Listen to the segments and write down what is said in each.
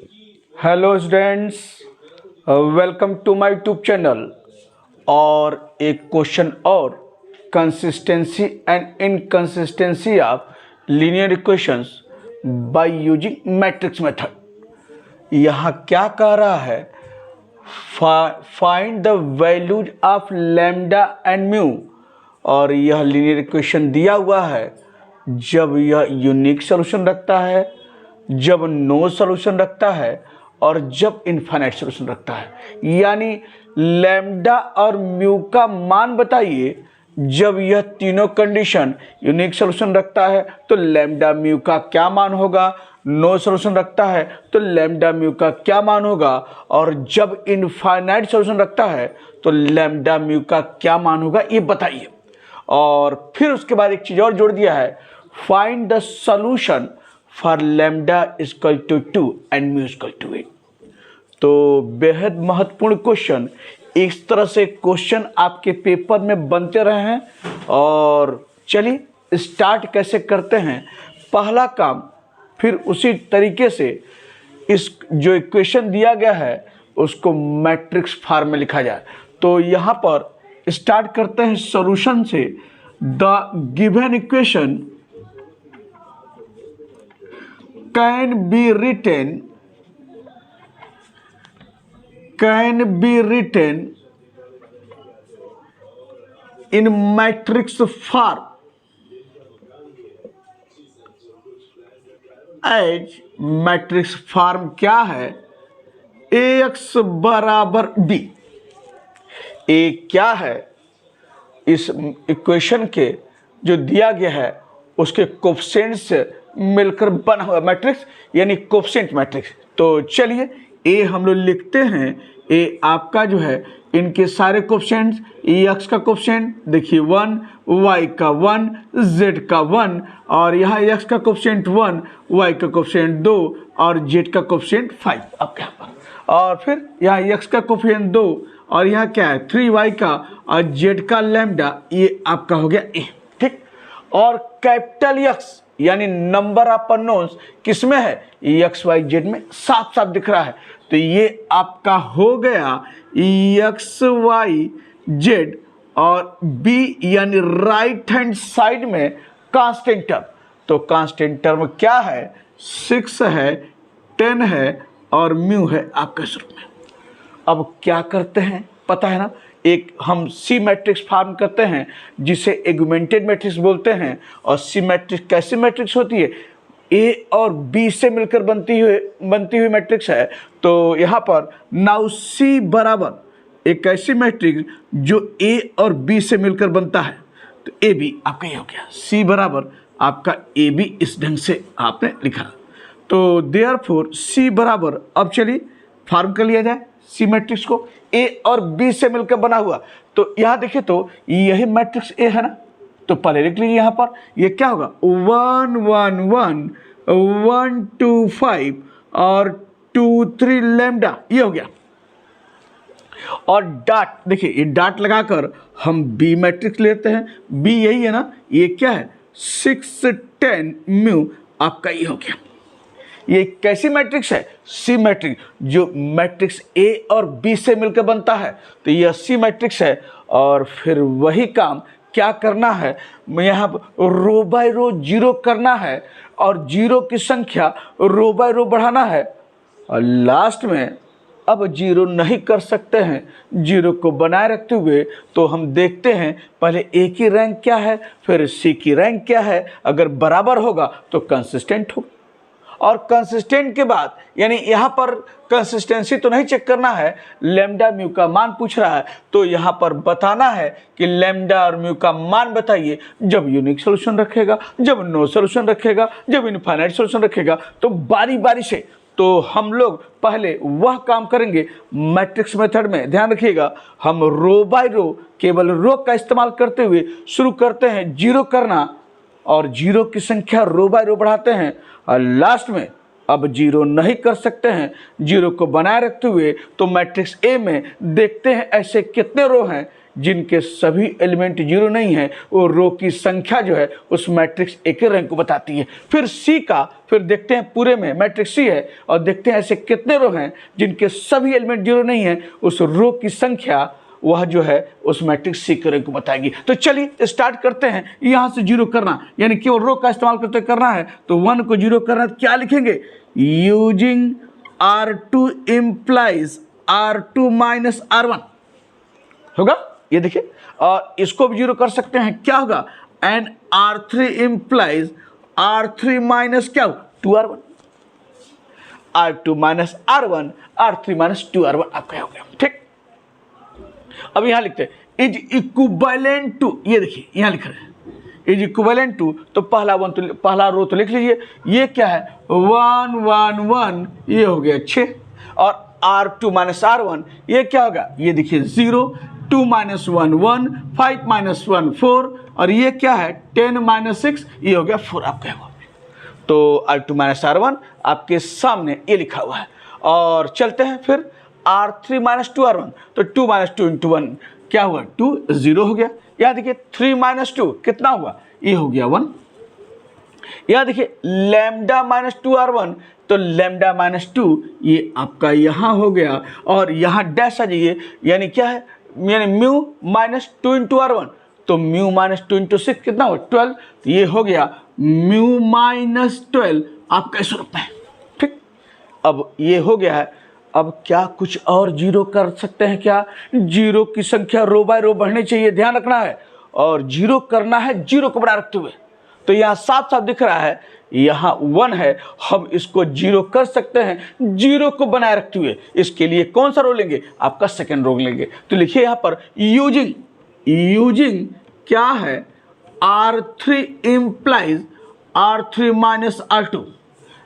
Hello students, welcome to my YouTube channel. और एक question और, consistency and inconsistency of linear equations by using matrix method. यहाँ क्या कह रहा है, find the values of lambda and mu. और यह लीनियर इक्वेशन दिया हुआ है जब यह यूनिक सॉल्यूशन रखता है, जब नो सॉल्यूशन रखता है और जब इनफाइनाइट सॉल्यूशन रखता है। यानी लैम्डा और म्यू का मान बताइए। जब यह तीनों कंडीशन यूनिक सॉल्यूशन रखता है तो लैम्डा म्यू का क्या मान होगा, नो सॉल्यूशन रखता है तो लैम्डा म्यू का क्या मान होगा, और जब इनफाइनाइट सॉल्यूशन रखता है तो लैम्डा म्यू का क्या मान होगा, ये बताइए। और फिर उसके बाद एक चीज और जोड़ दिया है, find the solution for lambda equal to 2 and mu equal to 8। तो बेहद महत्वपूर्ण क्वेश्चन, इस तरह से क्वेश्चन आपके पेपर में बनते रहे हैं। और चलिए स्टार्ट कैसे करते हैं। पहला काम, फिर उसी तरीके से इस जो इक्वेशन दिया गया है उसको मैट्रिक्स फॉर्म में लिखा जाए। तो यहाँ पर स्टार्ट करते हैं सॉल्यूशन से। The given equation can be written in matrix form as matrix form क्या है, ax बराबर b। ए क्या है, इस इक्वेशन के जो दिया गया है उसके कोफिशिएंट से मिलकर बना हुआ मैट्रिक्स, यानी कोफिशिएंट मैट्रिक्स। तो चलिए ए हम लोग लिखते हैं। ए आपका जो है इनके सारे कोफिशिएंट्स, एक्स का कोफिशिएंट देखिए 1, वाई का 1, जेड का 1, और यहाँ एक्स का कोफिशिएंट 1, वाई का कोफिशिएंट 2 और जेड का कोफिशिएंट 5 आपके यहाँ पर। और फिर यहाँ एक्स का कोफिशिएंट 2 और यहाँ क्या है 3y का, और जेड का लैम्डा, ये आपका हो गया ए। ठीक। और कैपिटल एक्स यानी नंबर ऑफ अननोन्स किस में है, एक्स वाई जेड में साफ साफ दिख रहा है। तो ये आपका हो गया एक्स वाई जेड, और बी यानी राइट हैंड साइड में कांस्टेंट टर्म। तो कांस्टेंट टर्म क्या है, 6 है, 10 है और म्यू है आपके स्वरूप में। अब क्या करते हैं पता है ना, एक हम सी मैट्रिक्स फॉर्म करते हैं जिसे एगुमेंटेड मैट्रिक्स बोलते हैं। और सी मैट्रिक्स कैसी मैट्रिक्स होती है, ए और बी से मिलकर बनती हुई मैट्रिक्स है। तो यहाँ पर नाउ सी बराबर एक ऐसी मैट्रिक्स जो ए और बी से मिलकर बनता है। तो ए बी आपका ये हो गया, सी बराबर आपका ए बी, इस ढंग से आपने लिखा। तो देयरफॉर सी बराबर, अब चलिए फॉर्म कर लिया जाए सी मैट्रिक्स को, ए और बी से मिलकर बना हुआ। तो यहाँ देखिए तो यही मैट्रिक्स ए है ना, तो पहले लिख लीजिए यहाँ पर ये क्या होगा 1 1 1 1 2 5 और 2 3 लैम्डा, ये हो गया। और डॉट देखिए, ये डॉट लगाकर हम बी मैट्रिक्स लेते हैं। बी यही है ना, ये क्या है 6 10 म्यू, आपका ये हो गया। ये कैसी मैट्रिक्स है, सी मैट्रिक्स, जो मैट्रिक्स ए और बी से मिलकर बनता है। तो यह सी मैट्रिक्स है। और फिर वही काम क्या करना है, यहाँ रो बाय रो जीरो करना है, और जीरो की संख्या रो बाय रो बढ़ाना है। और लास्ट में अब जीरो नहीं कर सकते हैं, जीरो को बनाए रखते हुए तो हम देखते हैं पहले ए की रैंक क्या है, फिर सी की रैंक क्या है। अगर बराबर होगा तो कंसिस्टेंट होगा, और कंसिस्टेंट के बाद यानी यहाँ पर कंसिस्टेंसी तो नहीं चेक करना है, लैम्डा म्यू का मान पूछ रहा है। तो यहाँ पर बताना है कि लैम्डा और म्यू का मान बताइए जब यूनिक सॉल्यूशन रखेगा, जब नो सॉल्यूशन रखेगा, जब इनफाइनाइट सॉल्यूशन रखेगा। तो बारी बारी से तो हम लोग पहले वह काम करेंगे मैट्रिक्स मेथड में। ध्यान रखिएगा, हम रो बाय रो केवल रो का इस्तेमाल करते हुए शुरू करते हैं जीरो करना, और जीरो की संख्या रो बाय रो बढ़ाते हैं, और लास्ट में अब जीरो नहीं कर सकते हैं, जीरो को बनाए रखते हुए तो मैट्रिक्स ए में देखते हैं ऐसे कितने रो हैं जिनके सभी एलिमेंट जीरो नहीं है, वो रो की संख्या जो है उस मैट्रिक्स ए के रैंक को बताती है। फिर सी का, फिर देखते हैं पूरे में मैट्रिक्स सी है और देखते हैं ऐसे कितने रो हैं जिनके सभी एलिमेंट जीरो नहीं है, उस रो की संख्या वह जो है उस मैट्रिक्स सी के रैंक को बताएगी। तो चलिए स्टार्ट करते हैं यहाँ से जीरो करना, यानी केवल रो का इस्तेमाल करते करना है। तो 1 को जीरो करना है तो क्या लिखेंगे, using R2 implies R2 minus R1 होगा, ये देखिए। और इसको भी जीरो कर सकते हैं, क्या होगा, and R3 implies R3 minus क्या 2R1, R2 minus R1, R3 minus 2R1 आपका हो गया। ठीक, अब यहां लिखते हैं इज इक्विवेलेंट टू, ये देखिए यहां लिख रहे हैं इज इक्विवेलेंट टू, तो पहला रो तो लिख लीजिए, ये क्या है 1 1 1, ये हो गया 6, और R2 माइनस R1 ये क्या होगा, ये देखिए 0, 2 माइनस 1 1, 5 माइनस 1 4, और ये क्या है 10 माइनस 6, ये हो गया 4 आपका हुआ। तो R2 माइनस R1 आपके सामने ये लिखा हुआ है। और चलते हैं फिर R3 माइनस 2R1, तो 2 माइनस 2 इंटू 1 क्या हुआ 2, 0 हो गया। यहाँ देखिए 3 माइनस 2 कितना हुआ, ये हो गया 1। यहाँ देखिए लैम्डा माइनस 2R1, तो लैम्डा माइनस 2 ये आपका यहाँ हो गया, और यहाँ डैश आ जाइए, यानी क्या है, यानी म्यू माइनस 2 इंटू R1, तो म्यू माइनस 2 इंटू 6 कितना हुआ 12, तो ये हो गया म्यू माइनस 12 आपका इस रूप में। ठीक, अब ये हो गया है। अब क्या कुछ और जीरो कर सकते हैं क्या, जीरो की संख्या रो बाय रो बढ़नी चाहिए, ध्यान रखना है, और जीरो करना है जीरो को बनाए रखते हुए। तो यहाँ साफ साफ दिख रहा है यहाँ 1 है, हम इसको जीरो कर सकते हैं जीरो को बनाए रखते हुए। इसके लिए कौन सा रो लेंगे, आपका सेकेंड रो लेंगे। तो लिखिए यहाँ पर यूजिंग क्या है, R3 implies R3 minus R2,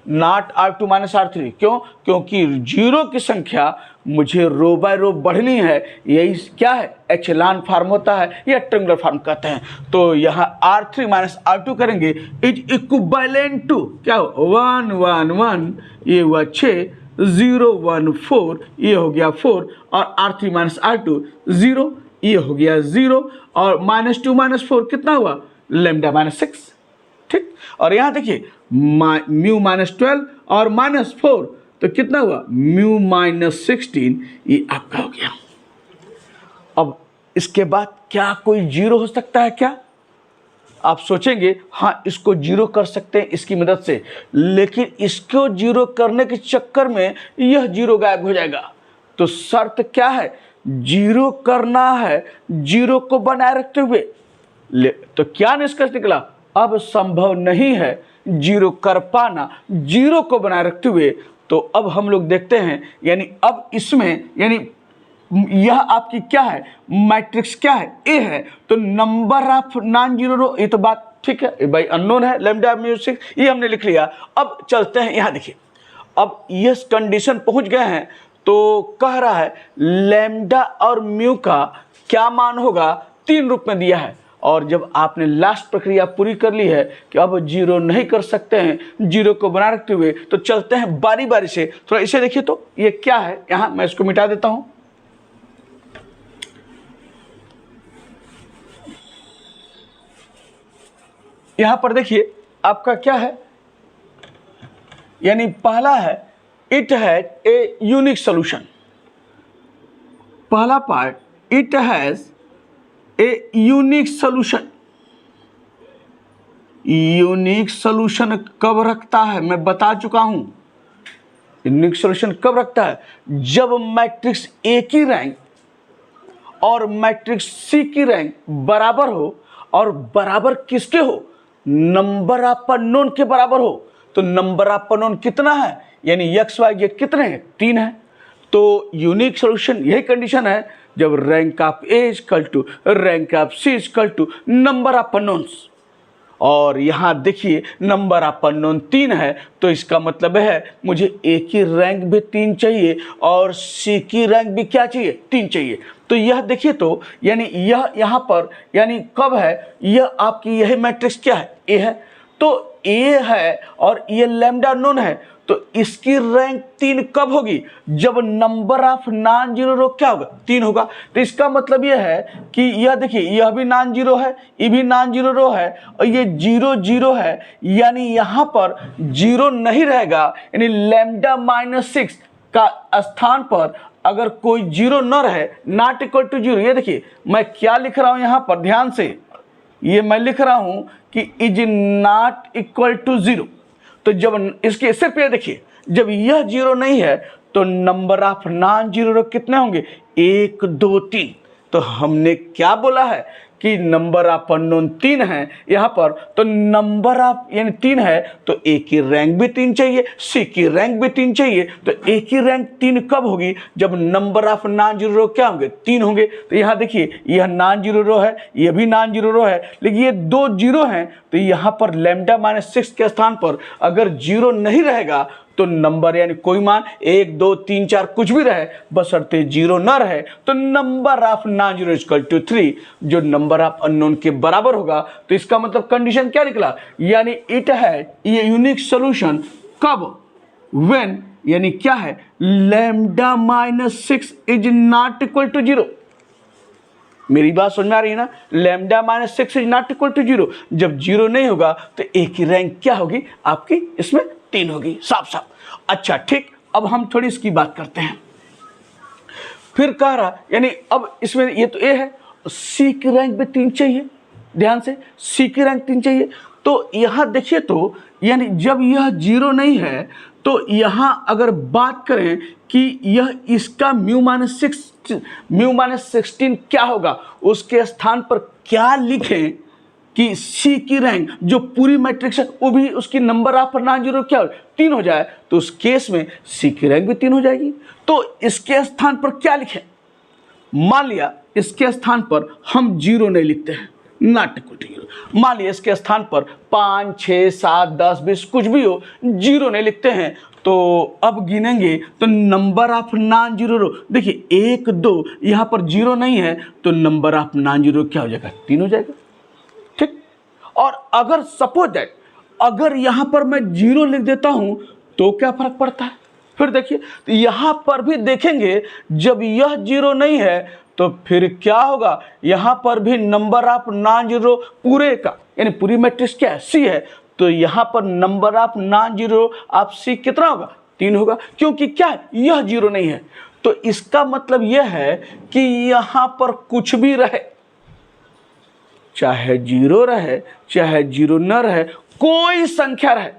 not R2 minus R3। क्यों, क्योंकि जीरो की संख्या मुझे रो बाय रो बढ़नी है, यही क्या है एचेलॉन फॉर्म होता है या ट्रायंगुलर फॉर्म कहते हैं। तो यहाँ R3 माइनस R2 करेंगे इज इक्विवेलेंट टू क्या हो 1 1 1, ये हुआ 6, 0 1 4, ये हो गया 4, और R3 माइनस R2 0, ये हो गया 0, और माइनस 2 माइनस 4 कितना हुआ लैम्डा माइनस 6। ठीक, और यहाँ देखिए म्यू माइनस 12 और माइनस 4, तो कितना हुआ म्यू माइनस 16, ये आपका हो गया। अब इसके बाद क्या कोई जीरो हो सकता है क्या, आप सोचेंगे हाँ इसको जीरो कर सकते हैं इसकी मदद से, लेकिन इसको जीरो करने के चक्कर में यह जीरो गायब हो जाएगा। तो शर्त क्या है, जीरो करना है जीरो को बनाए रखते हुए। तो क्या निष्कर्ष निकला, अब संभव नहीं है जीरो कर पाना जीरो को बनाए रखते हुए। तो अब हम लोग देखते हैं, यानी अब इसमें, यानी यह आपकी क्या है मैट्रिक्स क्या है ए है, तो नंबर ऑफ नॉन जीरो रो, ये तो बात ठीक है भाई, अननोन है लैम्डा म्यू 6, ये हमने लिख लिया। अब चलते हैं यहाँ देखिए, अब ये कंडीशन पहुंच गए हैं, तो कह रहा है लैम्डा और म्यू का क्या मान होगा, 3 रूप में दिया है। और जब आपने लास्ट प्रक्रिया पूरी कर ली है कि अब जीरो नहीं कर सकते हैं जीरो को बना रखते हुए, तो चलते हैं बारी बारी से। थोड़ा इसे देखिए, तो ये क्या है, यहाँ मैं इसको मिटा देता हूं। यहां पर देखिए आपका क्या है, यानी पहला है it has a unique solution. पहला part it has a unique solution. Unique solution कब रखता है, मैं बता चुका हूं। यूनिक सोल्यूशन कब रखता है, जब मैट्रिक्स ए की रैंक और मैट्रिक्स सी की रैंक बराबर हो, और बराबर किसके हो, नंबर ऑफ अननोन के बराबर हो। तो नंबर ऑफ अननोन कितना है, यानी एक्स वाई जेड कितने हैं, 3 है। तो यूनिक सोल्यूशन यही कंडीशन है जब rank of A equal to rank of C equal to number of unknowns. और यहाँ देखिए नंबर ऑफ अननोन 3 है, तो इसका मतलब है मुझे ए की रैंक भी 3 चाहिए और सी की रैंक भी क्या चाहिए, 3 चाहिए। तो यह देखिए, तो यानी यह यहाँ पर यानी कब है, यह आपकी यही मैट्रिक्स क्या है, ए है। तो ए है और ये लैम्डा अननोन है, तो इसकी रैंक 3 कब होगी? जब नंबर ऑफ नॉन जीरो रो क्या होगा? 3 होगा। तो इसका मतलब यह है कि यह देखिए, यह भी नॉन जीरो है, ये भी नॉन जीरो रो है, और ये 0 0 है, यानी यहाँ पर 0 नहीं रहेगा। यानी लैम्डा -6 का स्थान पर अगर कोई 0 न रहे, नॉट इक्वल टू 0, ये देखिए मैं क्या लिख रहा हूँ यहाँ पर, ध्यान से, ये मैं लिख रहा हूँ कि इज नॉट इक्वल टू 0। तो जब इसके सिर्फ ये देखिए, जब यह 0 नहीं है तो नंबर ऑफ नॉन जीरो रो कितने होंगे? 1 2 3। तो हमने क्या बोला है कि नंबर ऑफ अननोन 3 है यहाँ पर, तो नंबर ऑफ यानी 3 है तो ए की रैंक भी 3 चाहिए, सी की रैंक भी 3 चाहिए। तो ए की रैंक 3 कब होगी? जब नंबर ऑफ नॉन जीरो रो क्या होंगे? 3 होंगे। तो यहाँ देखिए, यह नॉन जीरो रो है, यह भी नॉन जीरो रो है, लेकिन ये 2 0 हैं। तो यहाँ पर लैम्डा -6 के स्थान पर अगर 0 नहीं रहेगा तो नंबर यानी कोई मान 1 2 3 4 कुछ भी रहे, बशर्ते 0 न रहे, तो number of non zero equal to 3, जो नंबर ऑफ अननोन के बराबर होगा। तो इसका मतलब कंडीशन क्या निकला? यानी इट है ये यूनिक सोल्यूशन कब? व्हेन, यानी क्या है? Lambda -6 is not equal to 0। मेरी बात समझ में आ रही है ना? Lambda -6 is not equal to 0। जब 0 नहीं होगा तो ए की रैंक क्या होगी? आपकी इसमें 3 होगी, साफ साफ। अच्छा ठीक, अब हम थोड़ी इसकी बात करते हैं। फिर कह रहा यानी अब इसमें ये तो ए है, सी की रैंक भी 3 चाहिए, ध्यान से, सी की रैंक 3 चाहिए। तो यहाँ देखिए, तो यानी जब यह 0 नहीं है तो यहाँ अगर बात करें कि यह इसका μ-16 क्या होगा, उसके स्थान पर क्या लिखें कि सी की रैंक जो पूरी मैट्रिक्स है वो भी उसकी नंबर ऑफ नॉन जीरो क्या 3 हो जाए, तो उस केस में सी की रैंक भी 3 हो जाएगी। तो इसके स्थान पर क्या लिखें? मान लिया इसके स्थान पर हम 0 नहीं लिखते हैं, नॉट इक्वल टू 0। मान लिया इसके स्थान पर 5 6 7 10 20 कुछ भी हो, 0 नहीं लिखते हैं। तो अब गिनेंगे तो नंबर ऑफ नॉन जीरो रो, देखिए 1 2 यहाँ पर 0 नहीं है तो नंबर ऑफ नॉन जीरो क्या हो जाएगा? 3 हो जाएगा। ठीक, और अगर सपोज दैट अगर यहाँ पर मैं 0 लिख देता हूँ तो क्या फर्क पड़ता है? फिर देखिए, तो यहाँ पर भी देखेंगे जब यह 0 नहीं है तो फिर क्या होगा? यहाँ पर भी नंबर ऑफ नॉन जीरो पूरे का यानी पूरी मैट्रिक्स क्या है? सी है। तो यहाँ पर number of non zero of C कितना होगा? 3 होगा, क्योंकि क्या है? यह 0 नहीं है। तो इसका मतलब यह है कि यहाँ पर कुछ भी रहे, चाहे 0 रहे चाहे 0 न रहे, कोई संख्या रहे,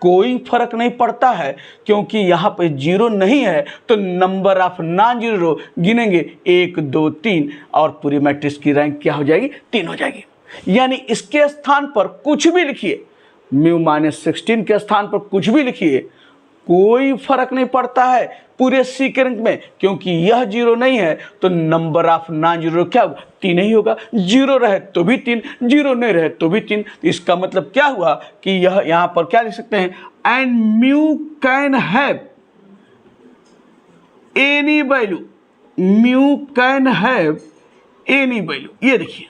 कोई फर्क नहीं पड़ता है, क्योंकि यहाँ पे 0 नहीं है तो नंबर ऑफ नॉन जीरो गिनेंगे 1 2 3 और पूरी मैट्रिक्स की रैंक क्या हो जाएगी? 3 हो जाएगी। यानी इसके स्थान पर कुछ भी लिखिए, μ-16 के स्थान पर कुछ भी लिखिए, कोई फर्क नहीं पड़ता है पूरे सी के रैंक में, क्योंकि यह 0 नहीं है तो नंबर ऑफ नॉन जीरो क्या होगा? 3 ही होगा। 0 रहे तो भी 3, 0 नहीं रहे तो भी 3। इसका मतलब क्या हुआ कि यह यहाँ पर क्या लिख सकते हैं? And mu can have any value, mu can have any value. ये देखिए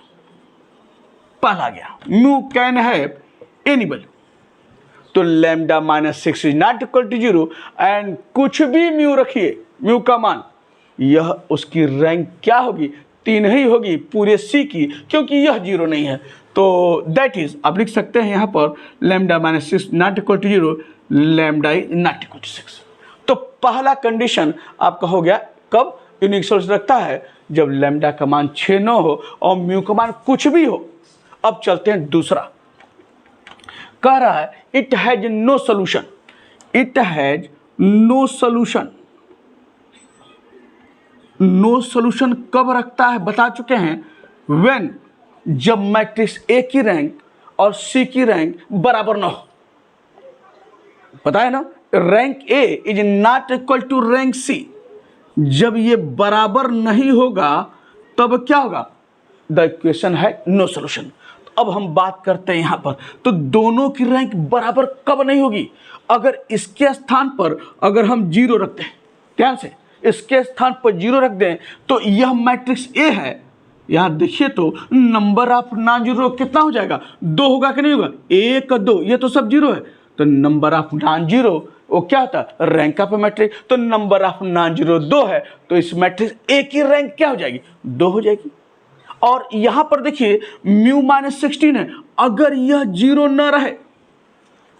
पहला गया, mu can have any value. तो lambda -6 is not equal to 0 and कुछ भी म्यू रखिए, म्यू का मान, यह उसकी रैंक क्या होगी? 3 ही होगी पूरे सी की, क्योंकि यह 0 नहीं है। तो दैट इज आप लिख सकते हैं यहाँ पर lambda -6 not equal to 0, lambda is not equal to 6। तो पहला कंडीशन आपका हो गया, कब यूनिक सोल्यूशन रखता है? जब लैम्डा का मान 6 न हो और म्यू का मान कुछ भी हो। अब चलते हैं दूसरा, कह रहा है it has no solution, it has no solution. No solution कब रखता है बता चुके हैं, व्हेन, जब मैट्रिक्स ए की रैंक और सी की रैंक बराबर ना हो। पता है ना, rank A is not equal to rank C. जब ये बराबर नहीं होगा तब क्या होगा? द इक्वेशन है नो सोल्यूशन। अब हम बात करते हैं यहाँ पर, तो दोनों की रैंक बराबर कब नहीं होगी? अगर इसके स्थान पर अगर हम 0 रखते हैं, ध्यान से, इसके स्थान पर 0 रख दें तो यह मैट्रिक्स ए है। यहाँ देखिए तो नंबर ऑफ नॉन जीरो कितना हो जाएगा? 2 होगा कि नहीं होगा? 1 2, ये तो सब 0 है, तो नंबर ऑफ नॉन जीरो वो क्या होता है, रैंक ऑफ मैट्रिक्स। तो नंबर ऑफ नॉन जीरो 2 है, तो इस मैट्रिक्स ए की रैंक क्या हो जाएगी, 2 हो जाएगी। और यहां पर देखिए म्यू माइनस 16 है, अगर यह जीरो न रहे,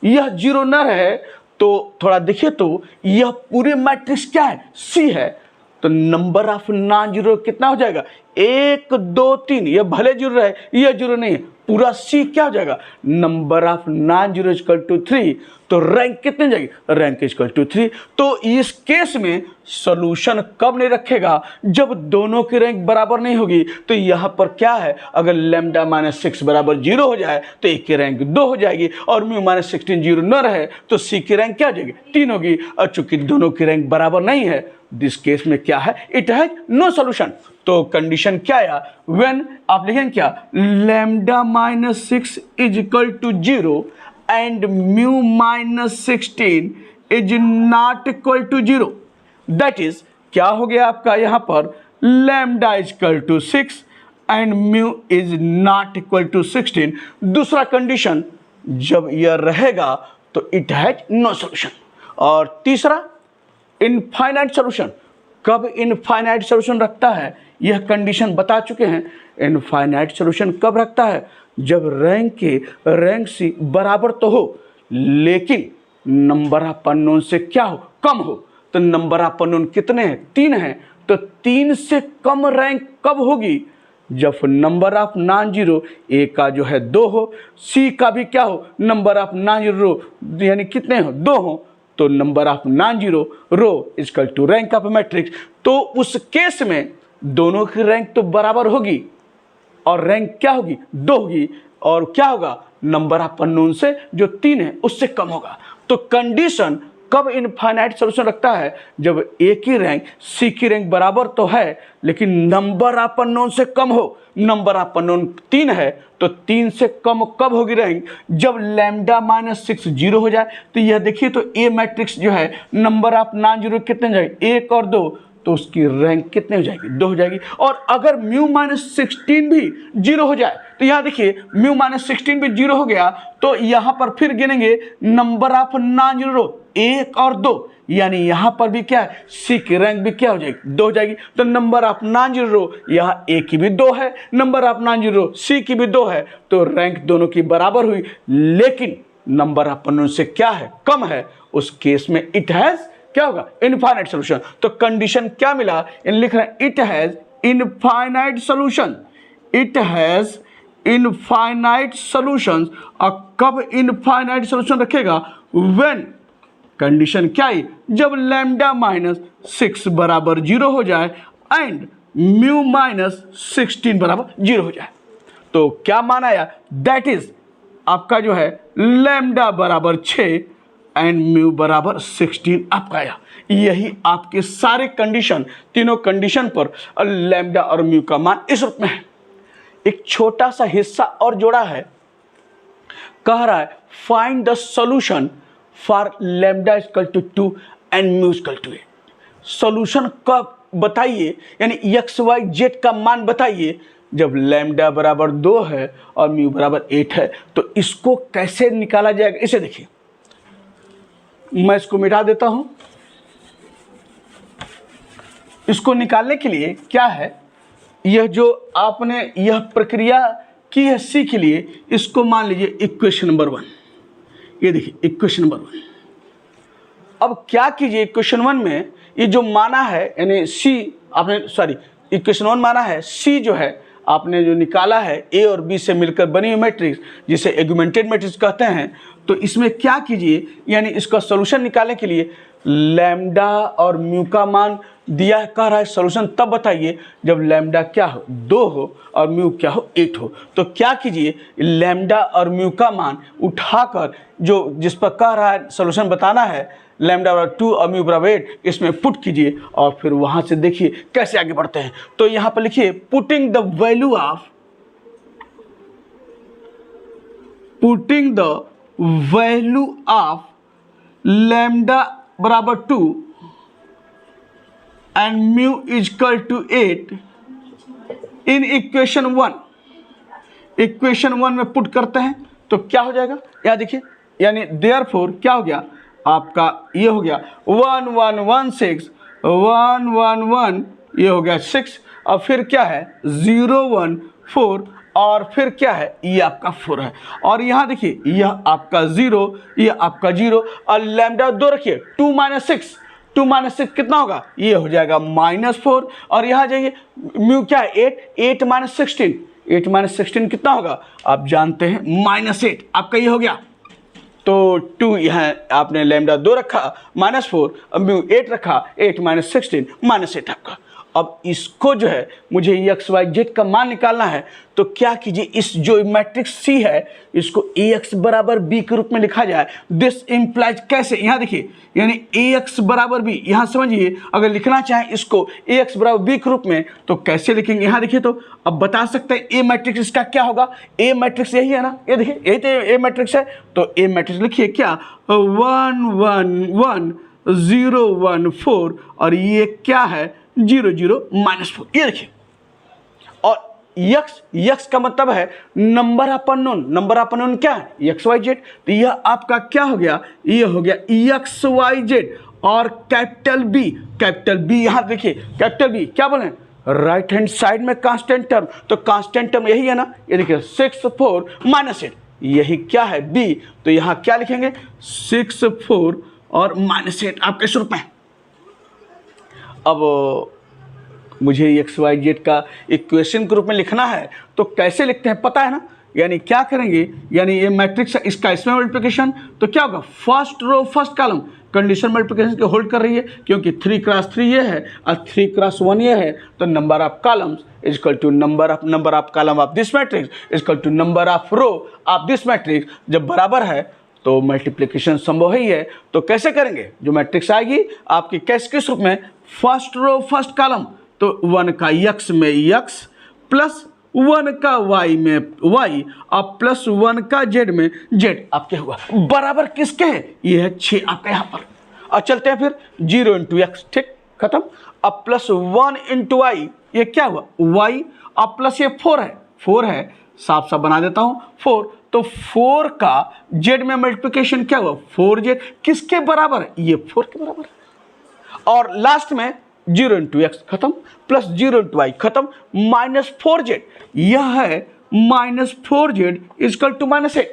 यह जीरो न रहे तो थोड़ा देखिए तो यह पूरे मैट्रिक्स क्या है, सी है। तो नंबर ऑफ नॉन जीरो कितना हो जाएगा, 1 2 3। यह भले जीरो रहे, यह जीरो नहीं है, पूरा सी क्या हो जाएगा, number of non zero equal to 3। तो रैंक कितनी जाएगी, रैंक इक्वल टू 3। तो इस केस में सॉल्यूशन कब नहीं रखेगा, जब दोनों की रैंक बराबर नहीं होगी। तो यहाँ पर क्या है, अगर लैम्डा माइनस 6 बराबर 0 हो जाए तो ए की रैंक 2 हो जाएगी, और म्यू माइनस 16 0 न रहे तो सी की रैंक क्या हो जाएगी, 3 होगी। और चूंकि दोनों की रैंक बराबर नहीं है, दिस केस में क्या है, इट हैज नो सॉल्यूशन। तो कंडीशन क्या आया, व्हेन आप लिखेंगे क्या, lambda minus 6 is equal to 0 and mu minus 16 is not equal to 0। That is क्या हो गया आपका यहाँ पर, lambda is equal to 6 and mu is not equal to 16। दूसरा कंडीशन, जब यह रहेगा तो इट हैज नो सॉल्यूशन। और तीसरा, इनफाइनाइट सॉल्यूशन। कब इनफाइनाइट सॉल्यूशन रखता है, यह कंडीशन बता चुके हैं। इनफाइनाइट सॉल्यूशन कब रखता है, जब रैंक सी बराबर तो हो लेकिन नंबर ऑफ अननोन से क्या हो, कम हो। तो नंबर ऑफ अननोन कितने हैं, 3 हैं। तो 3 से कम रैंक कब होगी, जब नंबर ऑफ नॉन जीरो ए का जो है 2 हो, सी का भी क्या हो, नंबर ऑफ नॉन जीरो यानी कितने हो, 2 हो। तो number of non zero row equal to rank of matrix. तो उस केस में दोनों की रैंक तो बराबर होगी और रैंक क्या होगी, 2 होगी। और क्या होगा, नंबर ऑफ अननोन से जो 3 है उससे कम होगा। तो कंडीशन कब इनफाइनाइट सॉल्यूशन रखता है, जब ए की रैंक सी की रैंक बराबर तो है लेकिन नंबर ऑफ अननोन से कम हो। नंबर ऑफ अननोन 3 है, तो 3 से कम कब होगी रैंक, जब लैम्डा माइनस 6 0 हो जाए। तो यह देखिए तो ए मैट्रिक्स जो है नंबर ऑफ नॉन जीरो कितने जाएगी, 1 और 2, तो उसकी रैंक कितने हो जाएगी, 2 हो जाएगी। और अगर म्यू माइनस 16 भी 0 हो जाए, तो यहाँ देखिए म्यू माइनस 16 भी 0 हो गया, तो यहाँ पर फिर गिनेंगे नंबर ऑफ नॉन जीरो 1 और 2, यानी यहाँ पर भी क्या है, सी की रैंक भी क्या हो जाएगी, 2 हो जाएगी। तो नंबर ऑफ नॉन जीरो यहाँ ए की भी 2 है, नंबर ऑफ नॉन जीरो सी की भी 2 है। तो रैंक दोनों की बराबर हुई, लेकिन नंबर ऑफ अननोन से क्या है, कम है। उस केस में इट हैज क्या होगा, इनफाइनाइट सॉल्यूशन। तो कंडीशन क्या मिला, इन लिख रहे हैं it has infinite solution, it has infinite solutions. और कब इनफाइनाइट सॉल्यूशन रखेगा, व्हेन कंडीशन क्या है, जब लैम्डा माइनस 6 बराबर 0 हो जाए एंड म्यू माइनस 16 बराबर 0 हो जाए। तो क्या माना या, दैट इज आपका जो है लैम्डा बराबर 6 एंड म्यू बराबर 16 आपका आया। यही आपके सारे कंडीशन, तीनों कंडीशन पर लैम्डा और म्यू का मान इस रूप में है। एक छोटा सा हिस्सा और जोड़ा है, कह रहा है find the solution for lambda equal to 2 and mu equal to 8। Solution कब बताइए, यानी एक्स वाई जेड का मान बताइए जब लैम्डा बराबर 2 है और म्यू बराबर 8 है। तो इसको कैसे निकाला जाएगा, इसे देखिए, मैं इसको मिटा देता हूं। इसको निकालने के लिए क्या है, यह जो आपने यह प्रक्रिया की है सी के लिए, इसको मान लीजिए इक्वेशन नंबर 1। ये देखिए इक्वेशन नंबर 1। अब क्या कीजिए, इक्वेशन 1 में ये जो माना है, यानी सी आपने इक्वेशन 1 माना है, सी जो है आपने जो निकाला है ए और बी से मिलकर बनी हुई मैट्रिक्स, जिसे एगुमेंटेड मैट्रिक्स कहते हैं। तो इसमें क्या कीजिए, यानी इसका सॉल्यूशन निकालने के लिए लैम्डा और म्यू का मान दिया है, कह रहा है सॉल्यूशन तब बताइए जब लैम्डा क्या हो, 2 हो और म्यू क्या हो, 8 हो। तो क्या कीजिए, लैम्डा और म्यू का मान उठाकर जो जिस पर कह रहा है सॉल्यूशन बताना है, लैम्डा बराबर 2 और म्यू बराबर 8, इसमें पुट कीजिए और फिर वहां से देखिए कैसे आगे बढ़ते हैं। तो यहां पर लिखिए putting the value of lambda बराबर 2 and mu equal to 8 in equation 1 में पुट करते हैं। तो क्या हो जाएगा, यहां देखिए यानी देयरफॉर क्या हो गया आपका, ये हो गया 1116 111, ये हो गया 6, और फिर क्या है 014, और फिर क्या है ये आपका 4 है। और यहाँ देखिए यह आपका 0, ये आपका 0, और लैम्डा 2 रखिए 2 - 6, 2 - 6 कितना होगा, ये हो जाएगा -4, और यहाँ जाइए म्यू क्या है 8, 8 - 16, 8 - 16 कितना होगा आप जानते हैं -8, आपका ये हो गया। तो 2 यहाँ आपने लैम्डा 2 रखा -4, अब म्यू 8 रखा, 8 - 16 -8 आपका। अब इसको जो है मुझे एक्स वाई जेड का मान निकालना है, तो क्या कीजिए इस जो मैट्रिक्स सी है इसको ए एक्स बराबर बी के रूप में लिखा जाए। दिस इम्प्लाइज कैसे, यहाँ देखिए यानी ए एक्स बराबर बी, यहाँ समझिए अगर लिखना चाहें इसको ए एक्स बराबर बी के रूप में तो कैसे लिखेंगे, यहाँ देखिए। तो अब बता सकते हैं ए मैट्रिक्स इसका क्या होगा, ए मैट्रिक्स यही है ना, ये देखिए यही तो ए मैट्रिक्स है। तो ए मैट्रिक्स लिखिए क्या 1 1 1 0 1 4, और ये क्या है 0 0 -4, ये देखिए। और यक्स का मतलब है number of unknown, number of unknown क्या है एक्स वाई जेड, तो यह आपका क्या हो गया, ये हो गया एक्स वाई जेड। और कैपिटल बी यहाँ देखिए कैपिटल बी क्या बोले राइट हैंड साइड में कांस्टेंट टर्म, तो कांस्टेंट टर्म यही है ना, ये देखिए 6 4 -8, यही क्या है बी। तो यहाँ क्या लिखेंगे 6 4 और -8 आपके इस रूप में। अब मुझे एक्स वाई जेड का इक्वेशन के रूप में लिखना है, तो कैसे लिखते हैं पता है ना, यानी क्या करेंगे, यानी ये मैट्रिक्स इसका इसमें मल्टीप्लिकेशन, तो क्या होगा first row first column condition multiplication के होल्ड कर रही है, क्योंकि 3 × 3 ये है और 3 × 1 ये है, तो number of columns is equal to number of column of this matrix is equal to number of row of this matrix. जब बराबर है तो मल्टीप्लिकेशन संभव ही है। तो कैसे करेंगे, जो मैट्रिक्स आएगी आपकी किस रूप में फर्स्ट रो फर्स्ट कॉलम, तो 1 का x में x प्लस 1 का y में y और प्लस 1 का z में z आपके हुआ बराबर किसके है, ये है 6 आपका यहाँ पर। और चलते हैं फिर 0 × x, ठीक खत्म। अब प्लस 1 × y, ये क्या हुआ y, और प्लस ये 4 है साफ साफ बना देता हूँ 4, तो 4 का z में मल्टीप्लिकेशन क्या हुआ 4z, किसके बराबर है ये 4 के बराबर है। और लास्ट में 0 × x खत्म, प्लस 0 × y खत्म, -4z, यह है -4z इक्वल टू -8।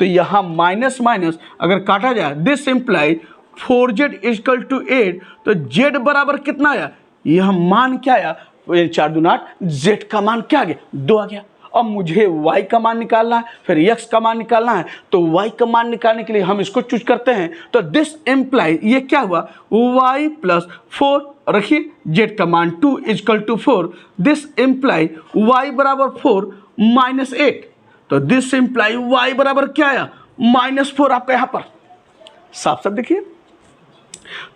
तो यहाँ माइनस माइनस अगर काटा जाए this imply 4z equal to 8, तो z बराबर कितना आया, यह मान क्या आया 4 दूनी 8, z का मान क्या आ गया 2 आ गया। अब मुझे y का मान निकालना है, फिर x का मान निकालना है, तो y का मान निकालने के लिए हम इसको चूज करते हैं। तो दिस इम्प्लाई ये क्या हुआ y + 4 रखिए, z का मान 2 इक्वल टू 4, दिस इम्प्लाई y बराबर 4 -8, तो दिस इम्प्लाई y बराबर क्या आया -4 आपका यहाँ पर साफ साफ देखिए।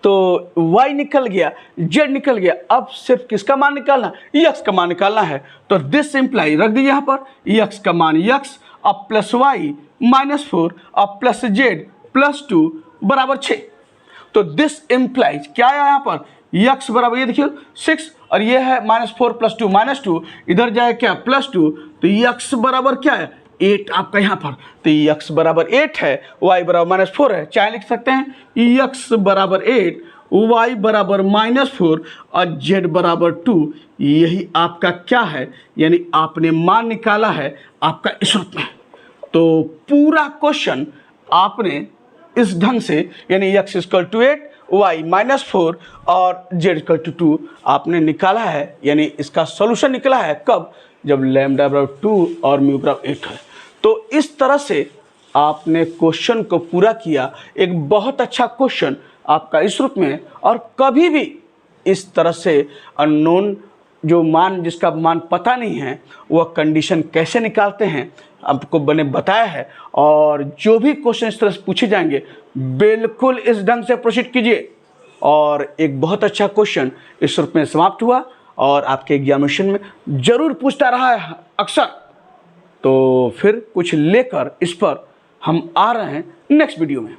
तो y निकल गया, z निकल गया, अब सिर्फ किसका मान निकालना x का मान निकालना है। तो दिस इम्प्लाई रख दीजिए यहाँ पर x का मान x, अब प्लस y -4 अब प्लस z +2 बराबर 6। तो दिस इम्प्लाइज क्या आया यहाँ पर x बराबर ये देखिए 6, और ये है -4 + 2 -2, इधर जाए क्या +2, तो x बराबर क्या है 8 आपका यहाँ पर। तो x बराबर 8 है, y बराबर -4 है, चाहे लिख सकते हैं x बराबर 8 y बराबर -4 और z बराबर 2, यही आपका क्या है, यानी आपने मान निकाला है आपका इस रूप में। तो पूरा क्वेश्चन आपने इस ढंग से यानी x = 8 y -4 और z = 2 आपने निकाला है, यानी इसका सॉल्यूशन निकला है कब, जब लैम्डा बराबर 2 और म्यू बराबर 8 है। तो इस तरह से आपने क्वेश्चन को पूरा किया, एक बहुत अच्छा क्वेश्चन आपका इस रूप में। और कभी भी इस तरह से अननोन जो मान जिसका मान पता नहीं है वह कंडीशन कैसे निकालते हैं आपको मैंने बताया है। और जो भी क्वेश्चन इस तरह से पूछे जाएंगे बिल्कुल इस ढंग से प्रोसीड कीजिए। और एक बहुत अच्छा क्वेश्चन इस रूप में समाप्त हुआ और आपके एग्जामिनेशन में ज़रूर पूछता रहा है अक्सर। तो फिर कुछ लेकर इस पर हम आ रहे हैं नेक्स्ट वीडियो में।